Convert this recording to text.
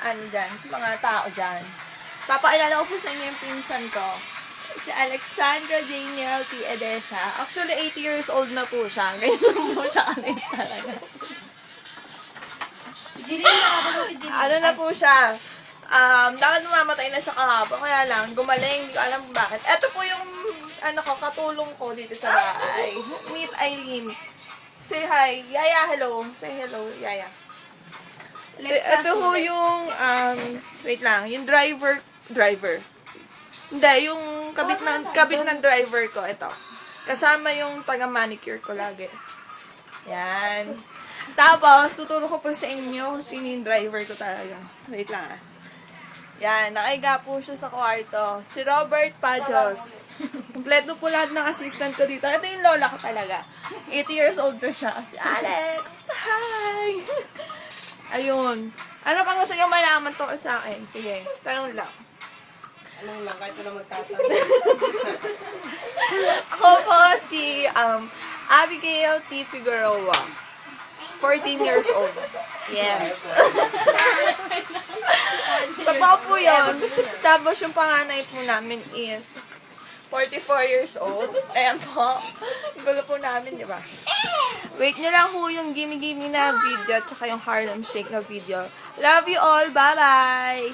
ano dyan, sa mga tao dyan. Papakilala ko po sa inyo yung pinsan ko. Si Alexandra Daniel T. Edesa. Actually, 80 years old na po siya. Ngayon lang po siya kanina talaga. Ano na po siya? Dapat mamamatay na siya kahapon. Kaya lang, gumaling. Hindi ko alam kung bakit. Ito po yung, katulong ko dito sa bahay. Meet Eileen. Say hi. Yaya, hello. Say hello, Yaya. Ito po yung, wait lang, yung driver. Hindi, yung kabit ng driver ko, ito. Kasama yung taga-manicure ko lagi. Yan. Tapos, tuturo ko po sa inyo kung sino yung driver ko talaga. Wait lang Yan, nakaiga po siya sa kwarto. Si Robert Pajos. Kompleto po lahat ng assistant ko dito. Ito yung lola ko talaga. 80 years old na siya. Si Alex! Hi! Ayun. Ano pang gusto nyo malaman tungkol sa akin? Sige, tanong lang. Anong lang, kahit wala magtatanong. Ako po si Abigail T. Figueroa. 14 years old. Yes. Tapa po yun. Tapos yung panganay po namin is 44 years old. Ayan po. Gulo po namin, di ba? Wait nyo lang po yung gimme-gimme na video at saka yung Harlem Shake na video. Love you all. Bye-bye!